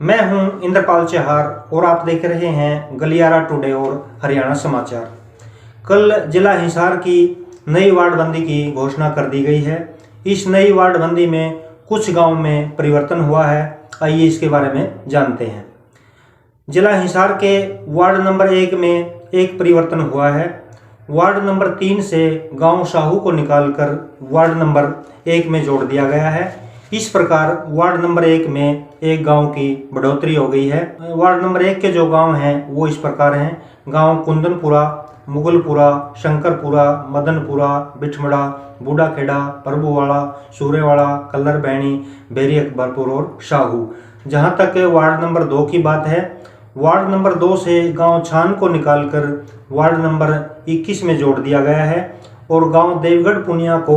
मैं हूं इंद्रपाल चहार और आप देख रहे हैं गलियारा टुडे और हरियाणा समाचार। कल जिला हिसार की नई वार्डबंदी की घोषणा कर दी गई है। इस नई वार्डबंदी में कुछ गांव में परिवर्तन हुआ है। आइए इसके बारे में जानते हैं। जिला हिसार के वार्ड नंबर 1 में एक परिवर्तन हुआ है। वार्ड नंबर 3 से गांव साहू को निकालकर वार्ड नंबर 1 में जोड़ दिया गया है। इस प्रकार वार्ड नंबर 1 में एक गांव की बढ़ोतरी हो गई है। वार्ड नंबर 1 के जो गांव हैं वो इस प्रकार हैं। गांव कुंदनपुरा, मुगलपुरा, शंकरपुरा, मदनपुरा, बिठमड़ा, बूढ़ाखेड़ा, प्रभुवाड़ा, सूर्यवाड़ा, कल्लरबैनी, बेरी अकबरपुर और साहू। जहां तक वार्ड नंबर 2 की बात है, वार्ड नंबर 2 से गांव छान को निकालकर वार्ड नंबर 21 में जोड़ दिया गया है और गांव देवगढ़ पुनिया को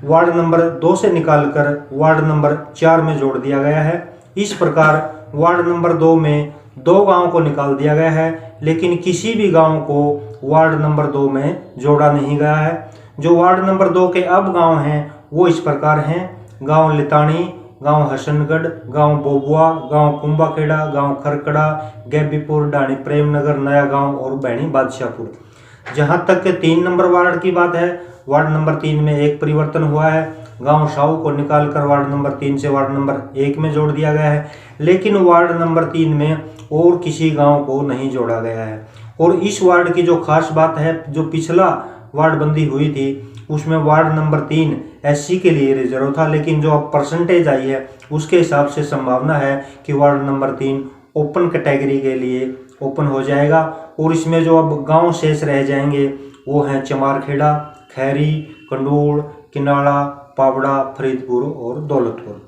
वार्ड नंबर 2 से निकालकर वार्ड नंबर 4 में जोड़ दिया गया है। इस प्रकार वार्ड नंबर 2 में 2 गांव को निकाल दिया गया है, लेकिन किसी भी गांव को वार्ड नंबर 2 में जोड़ा नहीं गया है। जो वार्ड नंबर 2 के अब गांव हैं वो इस प्रकार हैं। गांव लितानी, गांव हसनगढ़, गांव बोबुआ, गांव कुंभाखेड़ा, गांव खरकड़ा, गैबीपुर, डाणी प्रेमनगर, नया गांव और बैणी बादशाहपुर। जहां तक 3 नंबर वार्ड की बात है, वार्ड नंबर 3 में एक परिवर्तन हुआ है। गांव साहू को निकालकर वार्ड नंबर 3 से वार्ड नंबर 1 में जोड़ दिया गया है, लेकिन वार्ड नंबर 3 में और किसी गांव को नहीं जोड़ा गया है। और इस वार्ड की जो खास बात है, जो पिछला वार्डबंदी हुई थी उसमें वार्ड नंबर 3 एससी के लिए रिजर्व था, लेकिन जो अब परसेंटेज आई है उसके हिसाब से संभावना है कि वार्ड नंबर 3 ओपन कैटेगरी के लिए ओपन हो जाएगा। और इसमें जो अब गांव शेष रह जाएंगे वो हैं चमारखेड़ा, खैरी, कंडूल, किनाड़ा, पावड़ा, फरीदपुर और दौलतपुर।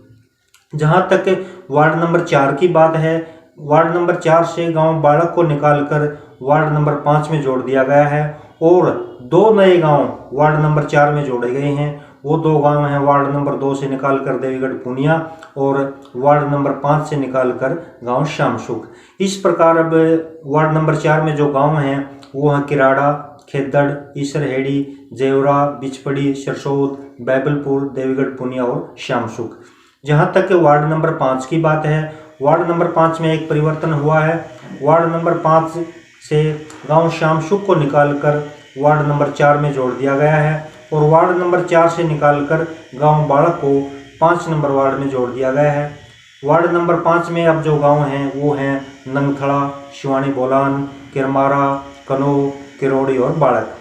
जहां तक वार्ड नंबर 4 की बात है, वार्ड नंबर 4 से गांव बालक को निकालकर वार्ड नंबर 5 में जोड़ दिया गया है और 2 नए गांव वार्ड नंबर 4 में जोड़े गए हैं। वो 2 गांव हैं वार्ड नंबर 2 से निकालकर देवीगढ़ पुनिया और वार्ड नंबर 5 से निकालकर गांव श्यामसुख। इस प्रकार अब वार्ड नंबर 4 में जो गांव हैं वो हैं किराड़ा, खेदड़, ईसरहेड़ी, जेवरा, बिचपड़ी, सरसोद, बैबलपुर, देवीगढ़ पुनिया और श्यामसुख। जहां तक वार्ड नंबर 5 की बात है, वार्ड नंबर 5 में एक परिवर्तन हुआ है। वार्ड नंबर 5 से गांव श्यामसुख को निकालकर वार्ड नंबर 4 में जोड़ दिया गया है और वार्ड नंबर 4 से निकालकर गांव बालक को 5 नंबर वार्ड में जोड़ दिया गया है। वार्ड नंबर 5 में अब जो गांव हैं वो हैं नंगथड़ा, शिवानी बोलान, किरमारा, कनो, किरोड़ी और बालक।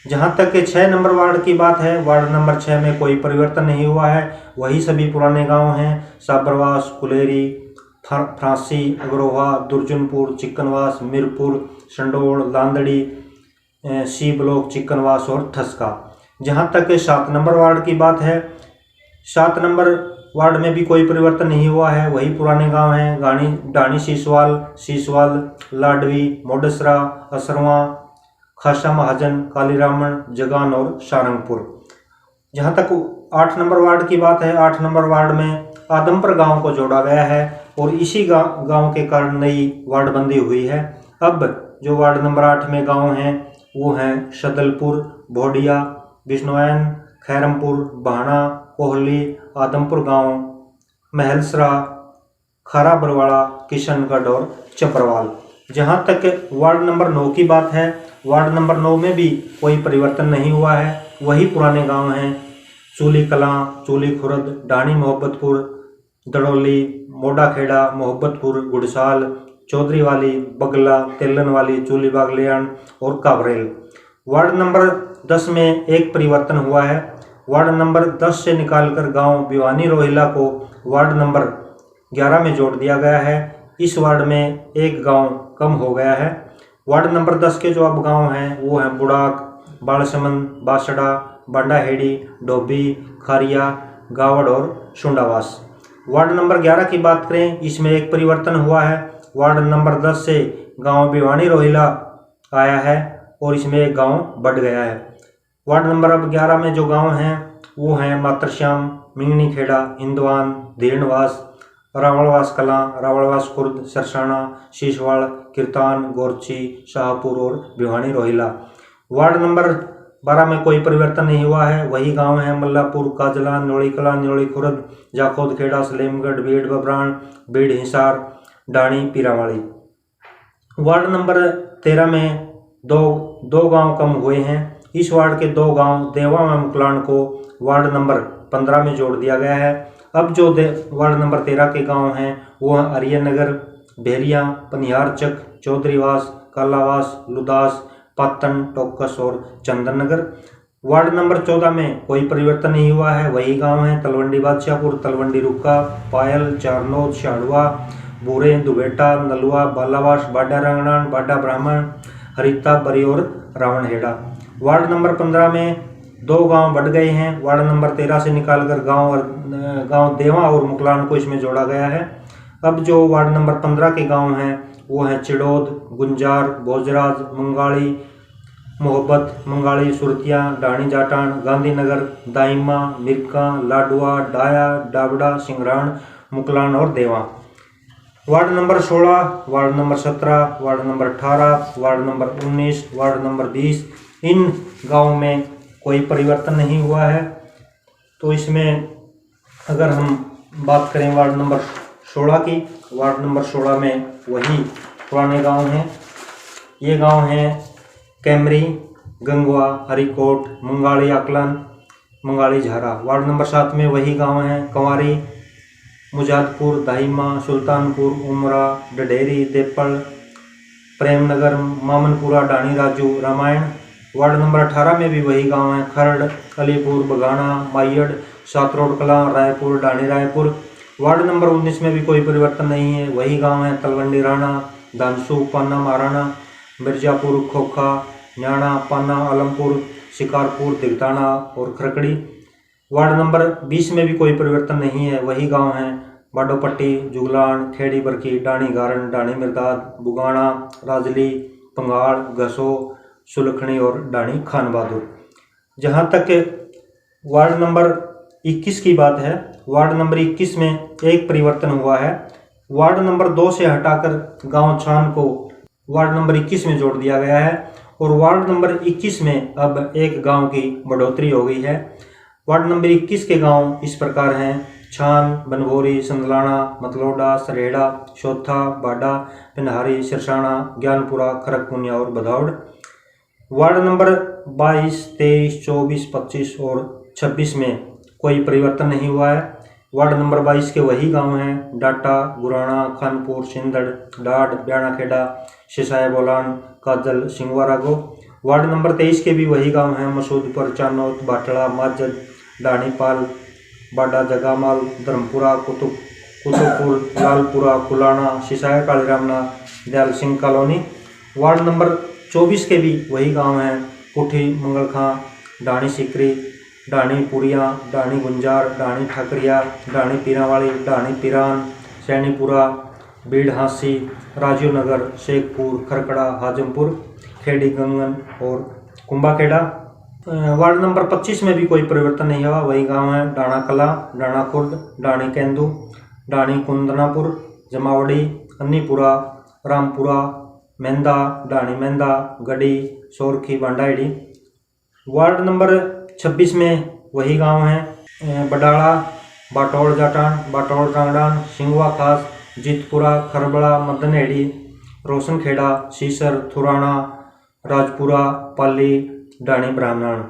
जहां तक 6 नंबर वार्ड की बात है, वार्ड नंबर 6 में कोई परिवर्तन नहीं हुआ है। वही सभी पुराने गांव हैं। साबरवास, कुलेरी, फ्रांसी, अग्रोहा, दुर्जनपुर, चिकनवास, मीरपुर, संडोल, लांदड़ी, सी ब्लॉक, चिकनवास और ठसका। जहां तक 7 नंबर वार्ड की बात है, 7 नंबर वार्ड में भी कोई परिवर्तन नहीं हुआ है। वही पुराने गांव हैं। डाणी सीसवाल, लाडवी, मोडसरा, असरवा, खासा महाजन, कालीरामन, जगान और सारंगपुर। जहां तक 8 नंबर वार्ड की बात है, 8 नंबर वार्ड में आदमपुर गांव को जोड़ा गया है और इसी गांव के कारण नई वार्डबंदी हुई है। अब जो वार्ड नंबर 8 में गांव हैं वो हैं सदलपुर, भोडिया, बिश्नोैन, खैरमपुर, बहाना, कोहली, आदमपुर गांव, महलसरा, खारा बरवाड़ा, किशनगढ़ और चपरवाल। जहां तक वार्ड नंबर 9 की बात है, वार्ड नंबर 9 में भी कोई परिवर्तन नहीं हुआ है। वही पुराने गांव हैं। चूली कलां, चूली खुरद, डाणी मोहब्बतपुर, दड़ोली, मोडाखेड़ा, मोहब्बतपुर, गुड़साल, चौधरीवाली, बगला, तेलनवाली, चूली बागलियान और काबरेल। वार्ड नंबर 10 में एक परिवर्तन हुआ है। वार्ड नंबर 10 से निकालकर गांव भिवानी रोहिला को वार्ड नंबर 11 में जोड़ दिया गया है। इस वार्ड में एक गांव कम हो गया है। वार्ड नंबर 10 के जो अब गांव हैं वो हैं बुड़ाक, बालसमंद, बासड़ा, बांडाहेड़ी, डोबी, खारिया, गावड़ और सुंडावास। वार्ड नंबर 11 की बात करें, इसमें एक परिवर्तन हुआ है। वार्ड नंबर 10 से गांव भिवानी रोहिला आया है और इसमें एक गांव बढ़ गया है। वार्ड नंबर अब 11 में जो गांव हैं वो हैं मातरश्याम, मिंगनी खेड़ा, हिंदवान, धीरणवास, रावणवास कलां, रावणवास खुर्द, सरसाना, शीशवाड़, किरतान, गोरची, शाहपुर और भिवानी रोहिला। वार्ड नंबर 12 में कोई परिवर्तन नहीं हुआ है। वही गांव हैं मल्लापुर, काजला, न्योली कला, न्योली खुर्द, जाखोद खेड़ा, सलेमगढ़, बीड़ बब्रान, बीड़ हिसार, डाणी पीरावाली। वार्ड नंबर 13 में दो गांव कम हुए हैं। इस वार्ड के 2 गांव देवा व मुकलान को वार्ड नंबर 15 में जोड़ दिया गया है। अब जो वार्ड नंबर 13 के गांव हैं वो हैं आर्यनगर, भेरिया, पनिहारचक, चौधरीवास, कालावास, लुदास, पातन, टोकस और चंदन नगर। वार्ड नंबर 14 में कोई परिवर्तन नहीं हुआ है, वही गांव है तलवंडी बादशाहपुर, तलवंडी रुक्का, पायल, चारनोद, शाड़वा, बूरे, दुबेटा, नलुआ, बालावास, बाडा रंगनान, बाडा ब्राह्मण, हरिता, बरी और रावणहेड़ा। वार्ड नंबर 15 में 2 गांव बढ़ गए हैं। वार्ड नंबर 13 से निकालकर गांव देवा और मुकलान को इसमें जोड़ा गया है। अब जो वार्ड नंबर 15 के गांव हैं वो हैं चिड़ोद, गुंजार, भोजराज, मंगाड़ी, मोहब्बत, मंगाड़ी, सुरतिया, डाणी जाटान, गांधीनगर, दाइमा, मिर्का, लाडुआ, डाया, डाबड़ा, सिंगरान, मुकलान और देवा। Ward number 16, ward number 17, ward number 18, ward number 19, ward number 20, इन गाँव में कोई परिवर्तन नहीं हुआ है। तो इसमें अगर हम बात करें वार्ड नंबर 16 की, वार्ड नंबर 16 में वही पुराने गांव हैं। ये गांव हैं कैमरी, गंगवा, हरिकोट, मंगाड़ी आकलन, मंगाड़ी झारा। वार्ड नंबर 7 में वही गांव हैं कंवारी, मुजादपुर, दाहिमा, सुल्तानपुर, उमरा, डडेरी, देपल, प्रेमनगर, मामनपुरा, डाणी राजू, रामायण। वार्ड नंबर 18 में भी वही गांव हैं खरड़, अलीपुर, बगाना, माइयड़, सातरोड कला, रायपुर, डाणी रायपुर। वार्ड नंबर 19 में भी कोई परिवर्तन नहीं है, वही गांव हैं तलवंडी राणा, धानसू, पाना, महाराणा, मिर्जापुर, खोखा, न्याणा, पाना, आलमपुर, शिकारपुर, दिगताना और खरकड़ी। वार्ड नंबर 20 में भी कोई परिवर्तन नहीं है, वही गांव हैं बाडोपट्टी, जुगलान, खेड़ी बरकी, डाणी गारन, डाणी मिर्दाद, बुगाना, राजली, पंगाड़, घसो, सुलखनी और डाणी खान बहादुर। जहाँ तक वार्ड नंबर 21 की बात है, वार्ड नंबर 21 में एक परिवर्तन हुआ है। वार्ड नंबर 2 से हटाकर गांव छान को वार्ड नंबर 21 में जोड़ दिया गया है और वार्ड नंबर 21 में अब एक गांव की बढ़ोतरी हो गई है। वार्ड नंबर 21 के गांव इस प्रकार हैं छान, बनभोरी, संदलाना, मतलोडा, सरेड़ा, शोथा, बाडा, पिनहारी, सिरसाना, ज्ञानपुरा, खरकपुनिया और बधौड़। वार्ड नंबर 22, 23, 24, 25 और 26 में कोई परिवर्तन नहीं हुआ है। वार्ड नंबर 22 के वही गांव हैं डाटा, गुराना, खानपुर, सिंदड़, डाड, ब्याणाखेड़ा, सिसाया बोलान, काजल, सिंगवारागो। वार्ड नंबर 23 के भी वही गांव हैं Masudpur, Chanot, Batra, Majad, Danipal, Bada, Jagamal, Dharmpura, Kutubpur, Lalpura, Kulana, Sisaya Kaliramana, Dayal Singh colony. Ward number 24 के भी वही गांव हैं पुठी, मंगलखां, डाणी सिकरी, डाणी पुरिया, डाणी गुंजार, डाणी ठाकरिया, डाणी पीरावाली, डाणी पीरान, सैनीपुरा, बीड़ हांसी, राजीव नगर, शेखपुर, खरकड़ा, हाजमपुर, खेड़ी गंगन और कुंभाखेड़ा। वार्ड नंबर 25 में भी कोई परिवर्तन नहीं हुआ, वही गांव है डाणा कला, डाणा खुर्द, डाणी केंदू, डाणी कुंदनापुर, जमावड़ी, अन्नीपुरा, रामपुरा, मेंदा, डाणी मेंदा, गड़ी, सोरखी, बांडाईडी। वार्ड नंबर 26 में वही गांव हैं बडाड़ा, बाटौड़ जाटान, बाटौड़ रांगड़ान, सिंगवा खास, जीतपुरा, खरबड़ा, मदनहेड़ी, रोशनखेड़ा, सीसर, थुराना, राजपुरा, पाली, डाणी ब्राह्मण।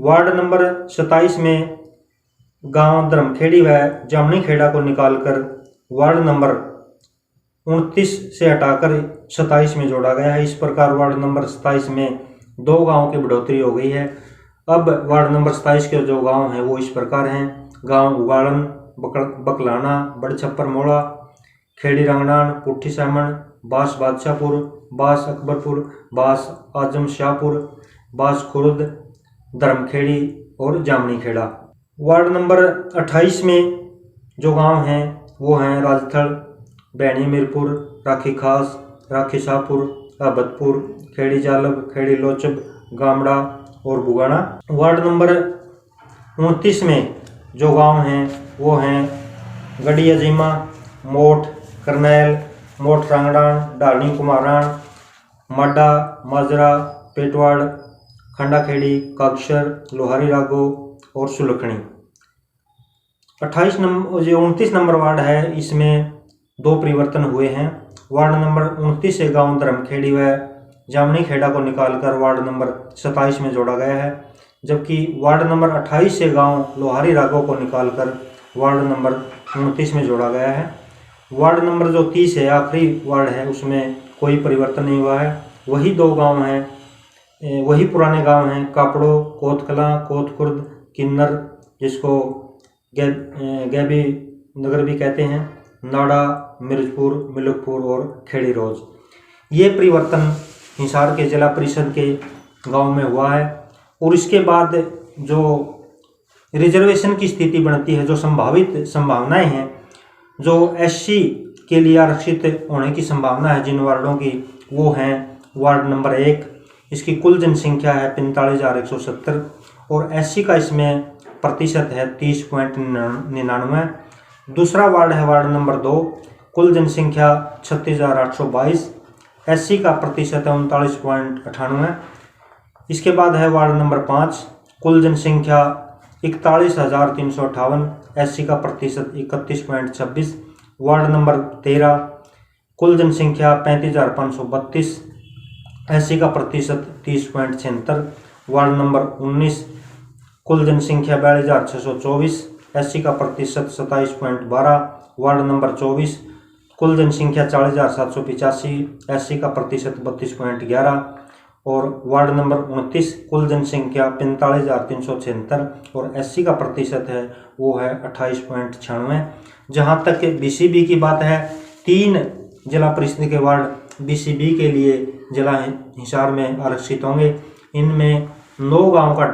वार्ड नंबर 27 में गांव धर्मखेड़ी व जामनी खेड़ा को निकालकर वार्ड नंबर 29 से हटाकर 27 में जोड़ा गया है। इस प्रकार वार्ड नंबर 27 में 2 गांव की बढ़ोतरी हो गई है। अब वार्ड नंबर 27 के जो गांव हैं वो इस प्रकार हैं गांव उगाड़न, बकलाना, बड़छप्पर मोड़ा, खेड़ी रंगनान, पुट्ठी सामन, बास बादशाहपुर, बास अकबरपुर, बास आजम शाहपुर, बास खुर्द, धर्मखेड़ी और जामनी खेड़ा। वार्ड नंबर 28 में जो गांव हैं वो हैं राजथल, बैणी मीरपुर, राखी खास, राखी शाहपुर, अहबदपुर, खेड़ी जालब, खेड़ी लोचब, गामड़ा और बुगाना। वार्ड नंबर 29 में जो गांव हैं वो हैं गड़ी अजीमा, मोट, करनैल, मोट रांगड़ान, डालनी कुमारान, माडा, माजरा, पेटवाड़, खंडाखेड़ी, कागशर, लोहारी रागो और सुलखनी। 29 नंबर वार्ड है, इसमें दो परिवर्तन हुए हैं। वार्ड नंबर 29 से गांव धर्मखेड़ी व जामनी खेड़ा को निकालकर वार्ड नंबर 27 में जोड़ा गया है, जबकि वार्ड नंबर 28 से गांव लोहारी राघव को निकालकर वार्ड नंबर 29 में जोड़ा गया है। वार्ड नंबर जो 30 है, आखिरी वार्ड है, उसमें कोई परिवर्तन नहीं हुआ है। वही दो गांव हैं, वही पुराने गांव हैं, कापड़ो, कोतकला, कोतखुर्द, किन्नर, जिसको गैबी नगर भी कहते हैं, नाड़ा, मिर्जपुर, मिलकपुर और खेड़ी रोज। ये परिवर्तन हिसार के जिला परिषद के गांव में हुआ है। और इसके बाद जो रिजर्वेशन की स्थिति बनती है, जो संभावित संभावनाएं हैं, जो एससी के लिए आरक्षित होने की संभावना है जिन वार्डों की, वो हैं वार्ड नंबर 1, इसकी कुल जनसंख्या है 45,170 और एससी का इसमें प्रतिशत है 30.99। दूसरा वार्ड है वार्ड नंबर 2, कुल जनसंख्या 36,822, एससी का प्रतिशत है 39.98। इसके बाद है वार्ड नंबर 5, कुल जनसंख्या 41,358, एससी का प्रतिशत 31.26। वार्ड नंबर 13, कुल जनसंख्या 35,532, एससी का प्रतिशत 30.76। वार्ड नंबर 19, कुल जनसंख्या 42,624, एससी का प्रतिशत 27.12। वार्ड नंबर 24, कुल जनसंख्या 40,785, एससी का प्रतिशत 32.11 और वार्ड नंबर 29, कुल जनसंख्या 45,376 और एससी का प्रतिशत है वो है 28.96। जहाँ तक बीसीबी की बात है, 3 जिला परिषद के वार्ड बीसीबी के लिए जिला हिसार में आरक्षित होंगे। इनमें 9 गांव का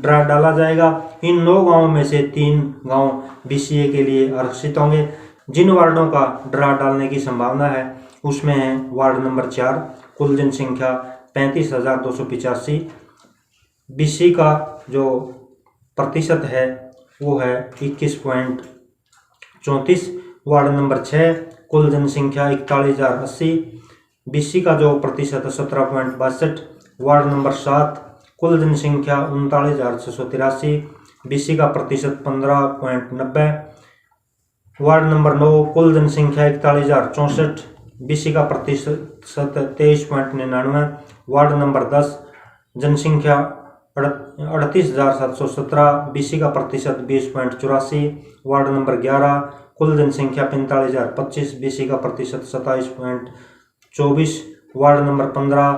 ड्रा डाला जाएगा। इन 9 गांवों में से 3 गांव बीसीए के लिए आरक्षित होंगे। जिन वार्डों का ड्रा डालने की संभावना है उसमें है वार्ड नंबर 4, कुल जनसंख्या 35,285, बीसी का जो प्रतिशत है वो है 21.34। वार्ड नंबर 6, कुल जनसंख्या 41,080, बीसी का जो प्रतिशत है 17.62। वार्ड नंबर 7, कुल जनसंख्या 39,683, बीसी का प्रतिशत 15.90। वार्ड नंबर 9, कुल जनसंख्या 41,064, बीसी का प्रतिशत 23.99। वार्ड नंबर 10, जनसंख्या 38,717, बीसी का प्रतिशत 20.84। वार्ड नंबर 11, कुल जनसंख्या 45,025, बीसी का प्रतिशत 27.24। वार्ड नंबर 15,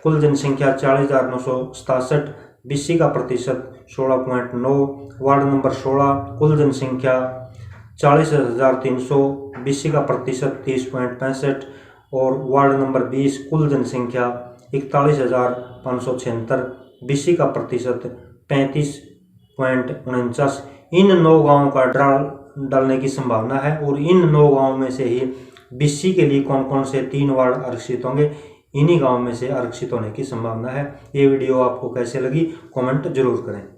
कुल जनसंख्या 40,967, बीसी का प्रतिशत 16.9। वार्ड नंबर 16, कुल जनसंख्या 40,300, बीसी का प्रतिशत 30.65 और वार्ड नंबर 20, कुल जनसंख्या 41,576, बीसी का प्रतिशत 35.49। इन 9 गांवों का ड्रा डालने की संभावना है और इन 9 गांवों में से ही बीसी के लिए कौन कौन से 3 वार्ड आरक्षित होंगे, इन्हीं गांवों में से आरक्षित होने की संभावना है। ये वीडियो आपको कैसे लगी कमेंट जरूर करें।